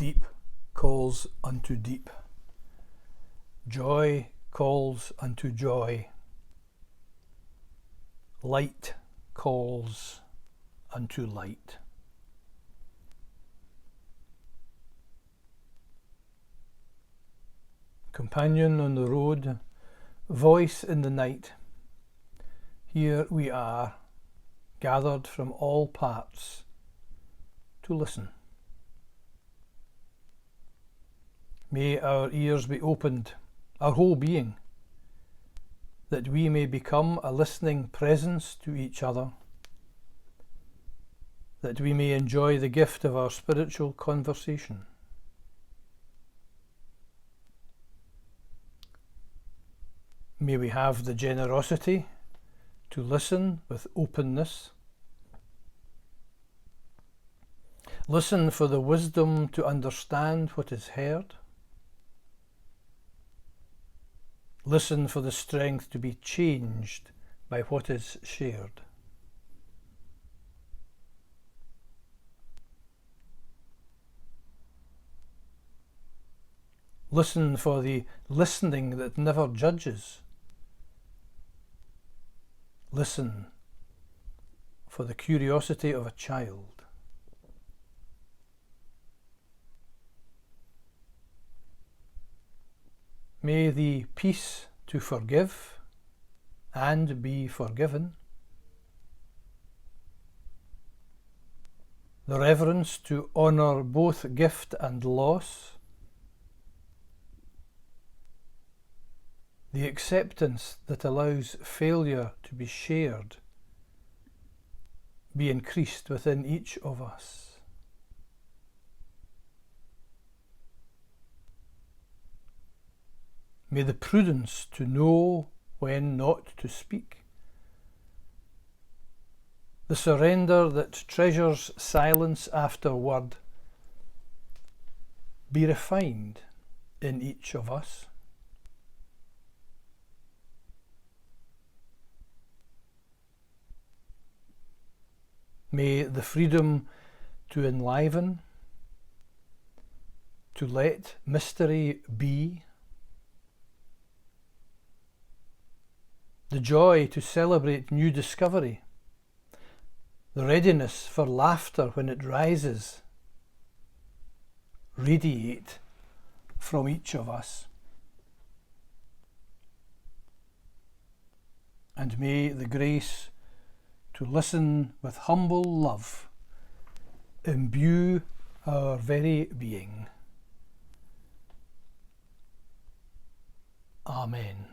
Deep calls unto deep. Joy calls unto joy. Light calls unto light. Companion on the road, voice in the night, here we are, gathered from all parts to listen. May our ears be opened, our whole being, that we may become a listening presence to each other, that we may enjoy the gift of our spiritual conversation. May we have the generosity to listen with openness. Listen for the wisdom to understand what is heard. Listen for the strength to be changed by what is shared. Listen for the listening that never judges. Listen for the curiosity of a child. May the peace to forgive and be forgiven, the reverence to honour both gift and loss, the acceptance that allows failure to be shared, be increased within each of us. May the prudence to know when not to speak, the surrender that treasures silence after word, be refined in each of us. May the freedom to enliven, to let mystery be, the joy to celebrate new discovery, the readiness for laughter when it rises, radiate from each of us. And may the grace to listen with humble love imbue our very being. Amen.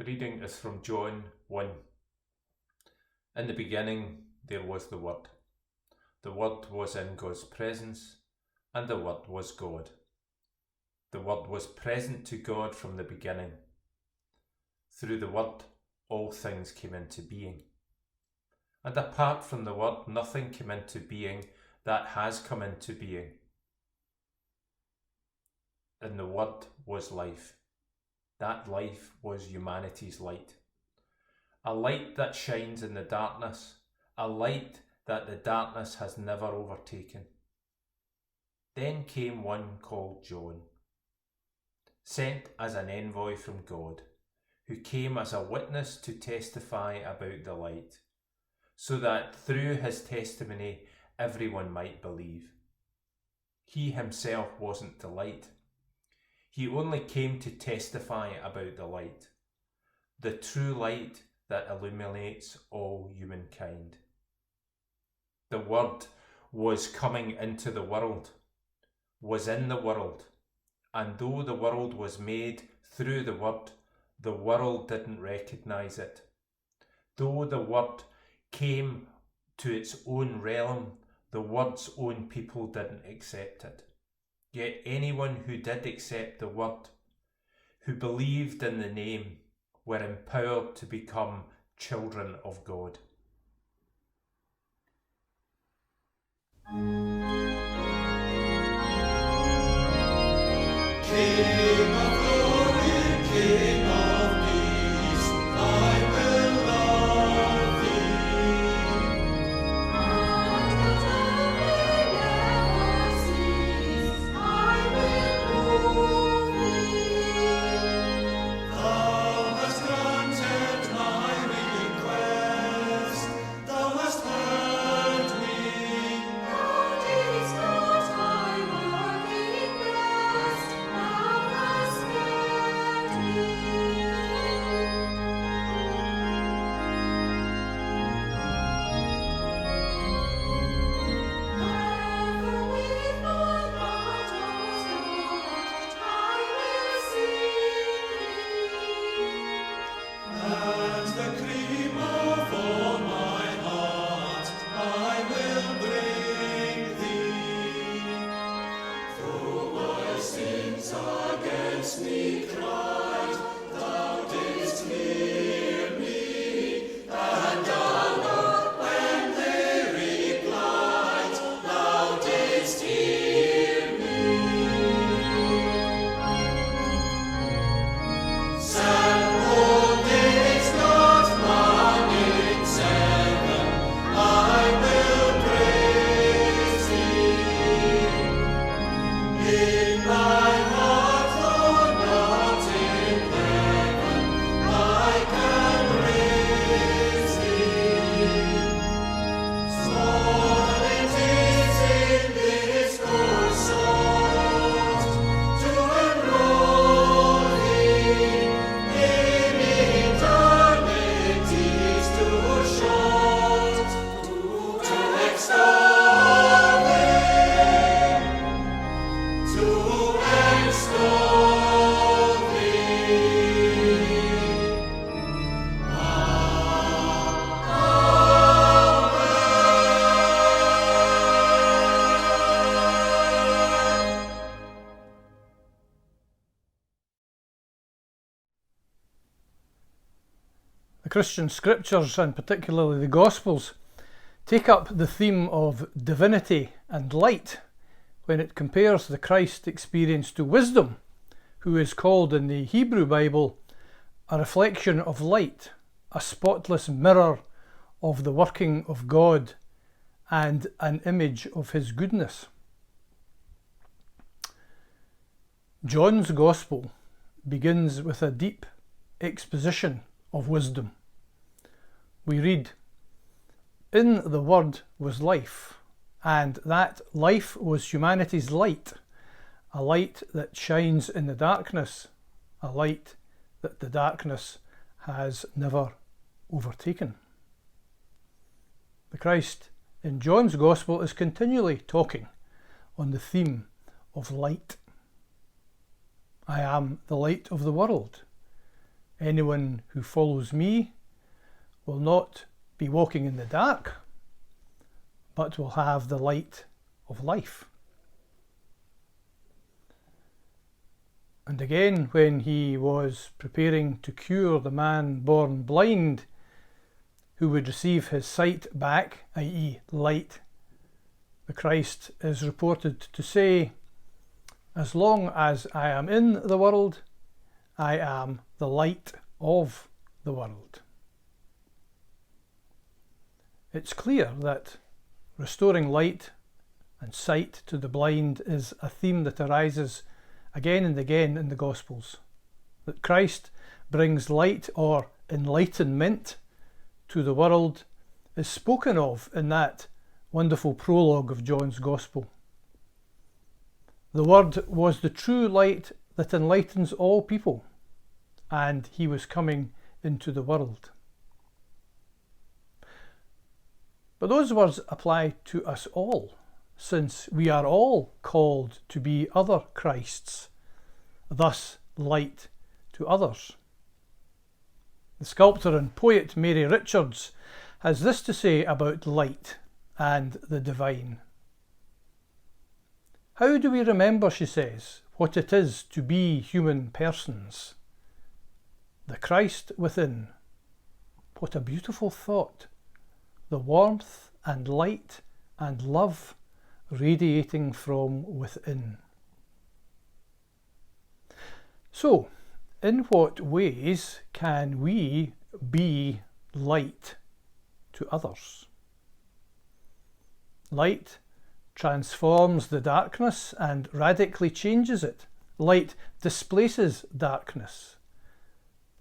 The reading is from John 1. In the beginning there was the Word. The Word was in God's presence, and the Word was God. The Word was present to God from the beginning. Through the Word all things came into being. And apart from the Word nothing came into being that has come into being. In the Word was life. That life was humanity's light. A light that shines in the darkness, a light that the darkness has never overtaken. Then came one called John, sent as an envoy from God, who came as a witness to testify about the light, so that through his testimony everyone might believe. He himself wasn't the light. He only came to testify about the light, the true light that illuminates all humankind. The Word was coming into the world, was in the world, and though the world was made through the world didn't recognise it. Though the Word came to its own realm, the Word's own people didn't accept it. Yet anyone who did accept the Word, who believed in the name, were empowered to become children of God. King of glory, King of peace, I will love thee. And the never cease, I will move thee. Thou hast granted my request, thou hast heard me. Thou didst not my working breast, thou hast spared me. Ever with my heart, O Lord, I will sing thee. And the cream of all my heart I will bring thee. Though my sins against me cried, thou didst hear me. And Lord, when they replied, thou didst hear me. Send days not one in 7, I will praise thee. In my heart, though not in heaven, I can raise thee. Small it is in this good sort to enroll thee in eternity's too short to extol thee, to extol thee. The Christian scriptures, and particularly the Gospels, take up the theme of divinity and light when it compares the Christ experience to wisdom, who is called in the Hebrew Bible a reflection of light, a spotless mirror of the working of God, and an image of his goodness. John's Gospel begins with a deep exposition of wisdom. We read, "In the Word was life, and that life was humanity's light, a light that shines in the darkness, a light that the darkness has never overtaken." The Christ in John's Gospel is continually talking on the theme of light. I am the light of the world. Anyone who follows me will not be walking in the dark, but will have the light of life. And again, when he was preparing to cure the man born blind, who would receive his sight back, i.e. light, the Christ is reported to say, "As long as I am in the world, I am the light of the world." It's clear that restoring light and sight to the blind is a theme that arises again and again in the Gospels. That Christ brings light or enlightenment to the world is spoken of in that wonderful prologue of John's Gospel. The Word was the true light that enlightens all people, and he was coming into the world. But those words apply to us all, since we are all called to be other Christs, thus light to others. The sculptor and poet Mary Richards has this to say about light and the divine. "How do we remember," she says, "what it is to be human persons? The Christ within." What a beautiful thought! The warmth and light and love radiating from within. So, in what ways can we be light to others? Light transforms the darkness and radically changes it. Light displaces darkness.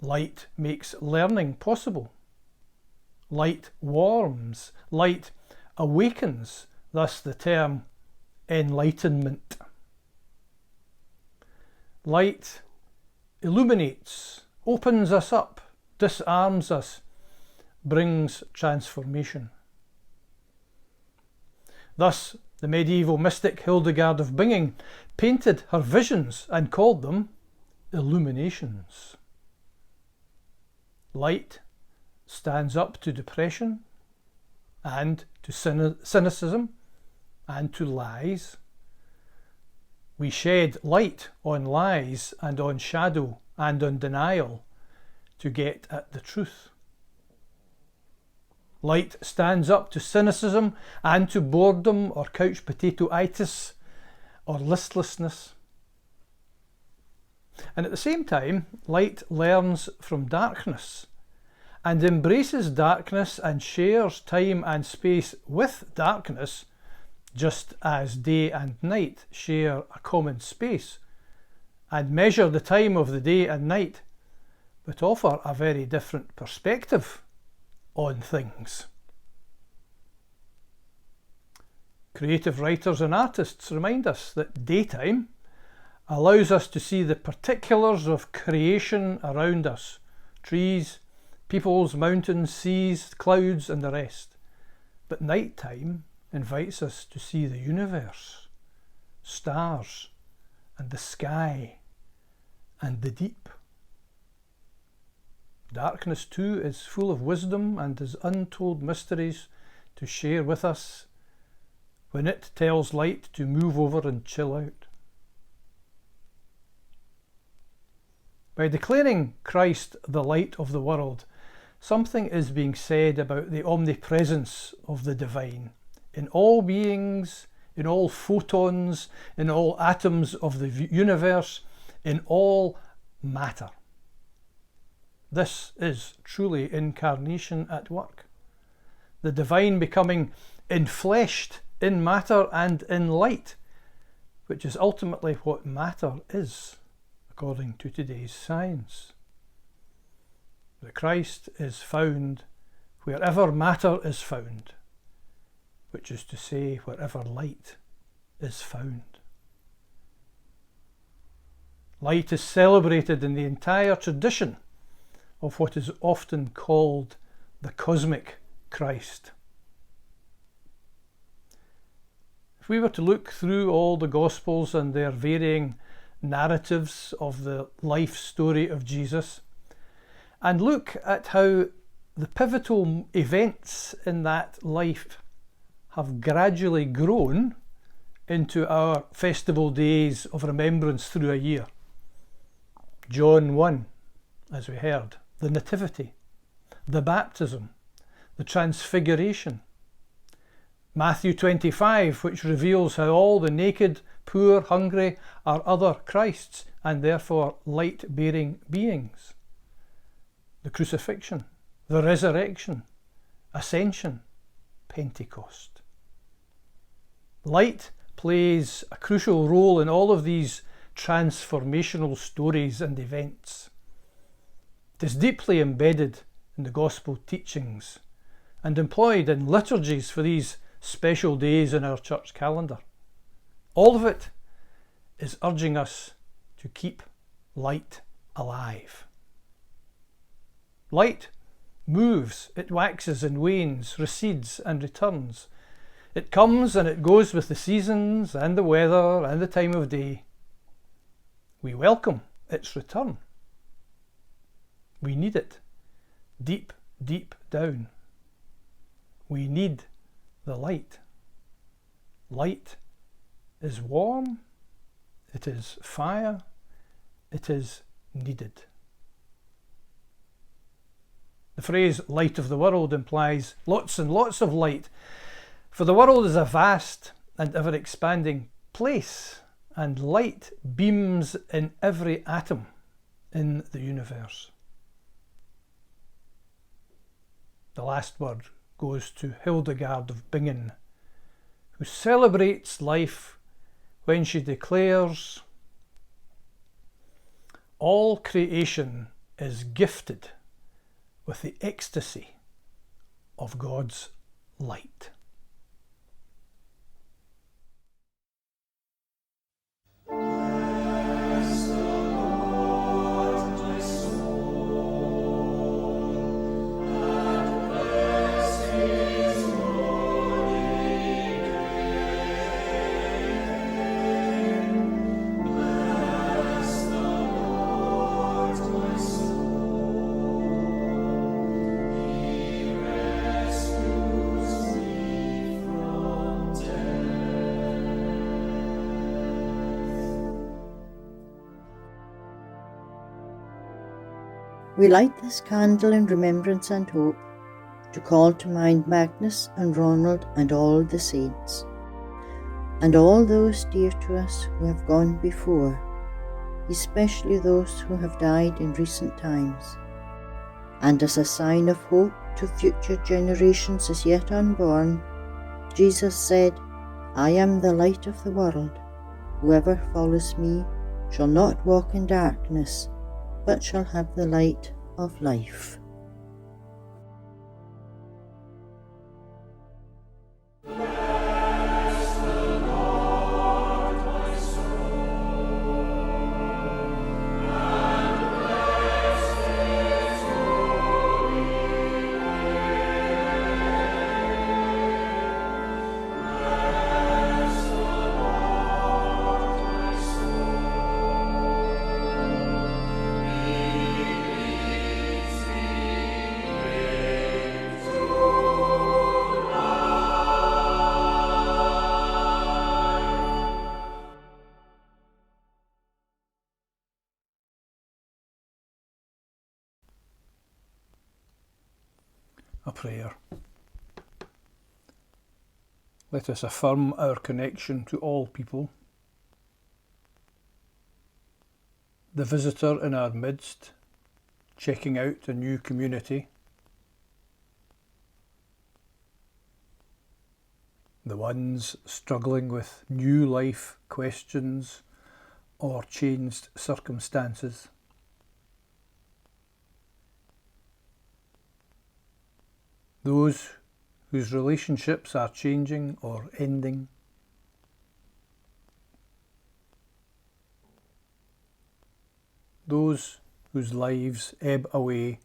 Light makes learning possible. Light warms. Light awakens, thus the term enlightenment. Light illuminates, opens us up, disarms us, brings transformation. Thus, the medieval mystic Hildegard of Bingen painted her visions and called them illuminations. Light stands up to depression and to cynicism and to lies. We shed light on lies and on shadow and on denial to get at the truth. Light stands up to cynicism and to boredom or couch potato-itis or listlessness. And at the same time, light learns from darkness and embraces darkness and shares time and space with darkness, just as day and night share a common space and measure the time of the day and night, but offer a very different perspective on things. Creative writers and artists remind us that daytime allows us to see the particulars of creation around us, trees, peoples, mountains, seas, clouds and the rest. But nighttime invites us to see the universe, stars and the sky and the deep. Darkness too is full of wisdom and has untold mysteries to share with us when it tells light to move over and chill out. By declaring Christ the light of the world, something is being said about the omnipresence of the divine in all beings, in all photons, in all atoms of the universe, in all matter. This is truly incarnation at work. The divine becoming enfleshed in matter and in light, which is ultimately what matter is, according to today's science. The Christ is found wherever matter is found, which is to say, wherever light is found. Light is celebrated in the entire tradition of what is often called the cosmic Christ. If we were to look through all the Gospels and their varying narratives of the life story of Jesus, and look at how the pivotal events in that life have gradually grown into our festival days of remembrance through a year. John 1, as we heard, the Nativity, the Baptism, the Transfiguration. Matthew 25, which reveals how all the naked, poor, hungry are other Christs and therefore light-bearing beings. The Crucifixion, the Resurrection, Ascension, Pentecost. Light plays a crucial role in all of these transformational stories and events. It is deeply embedded in the gospel teachings and employed in liturgies for these special days in our church calendar. All of it is urging us to keep light alive. Light moves, it waxes and wanes, recedes and returns. It comes and it goes with the seasons and the weather and the time of day. We welcome its return. We need it deep, deep down. We need the light. Light is warm, it is fire, it is needed. The phrase light of the world implies lots and lots of light, for the world is a vast and ever expanding place, and light beams in every atom in the universe. The last word goes to Hildegard of Bingen, who celebrates life when she declares, "All creation is gifted with the ecstasy of God's light." Bless the Lord, my soul, and bless his holy name. Bless the Lord, my soul. He rescues me from death. We light this candle in remembrance and hope, to call to mind Magnus and Ronald and all the saints, and all those dear to us who have gone before, especially those who have died in recent times. And as a sign of hope to future generations as yet unborn, Jesus said, "I am the light of the world. Whoever follows me shall not walk in darkness, but shall have the light of life." Bless the Lord, my soul, and bless his holy name. Bless the Lord, my soul. He leads me into life. A prayer. Let us affirm our connection to all people. The visitor in our midst, checking out a new community. The ones struggling with new life questions or changed circumstances. Those whose relationships are changing or ending. Those whose lives ebb away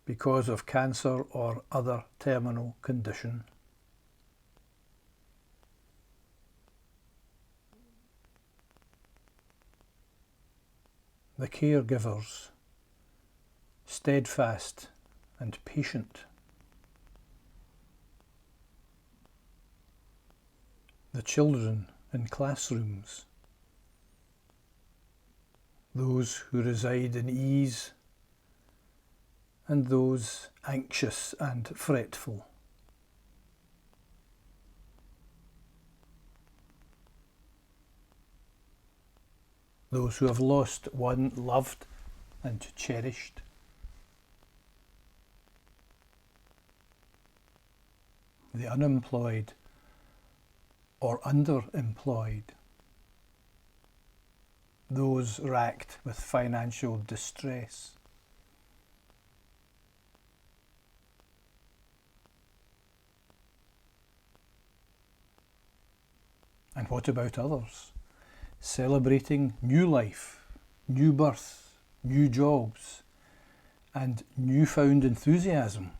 because of cancer or other terminal condition. The caregivers steadfast and patient. The children in classrooms, those who reside in ease and those anxious and fretful. Those who have lost one loved and cherished. The unemployed or underemployed. Those racked with financial distress. And what about others? Celebrating new life, new birth, new jobs, and newfound enthusiasm.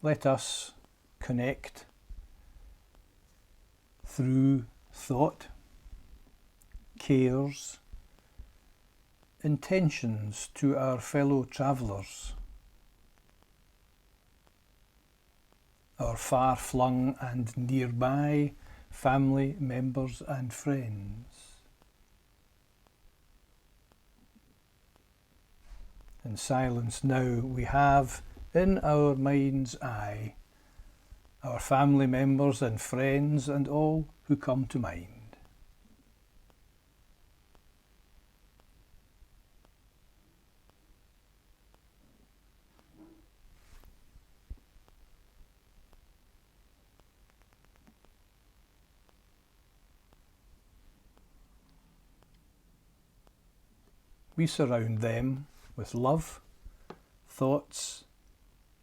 Let us connect through thought, cares, intentions to our fellow travellers, our far-flung and nearby family members and friends. In silence now we have in our mind's eye our family members and friends and all who come to mind. We surround them with love, thoughts,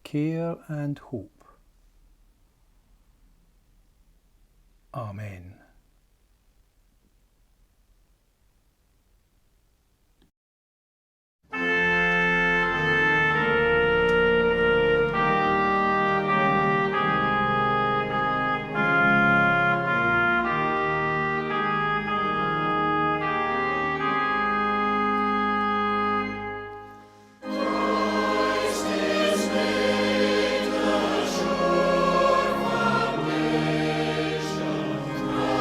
care and hope. Amen. Foundation,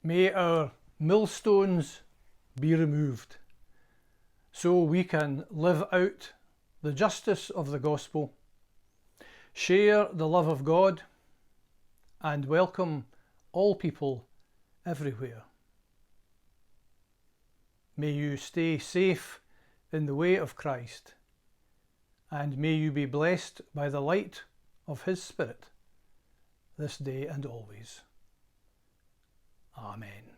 May our millstones be removed so we can live out the justice of the gospel, share the love of God, and welcome all people everywhere. May you stay safe in the way of Christ, and may you be blessed by the light of his Spirit this day and always. Amen.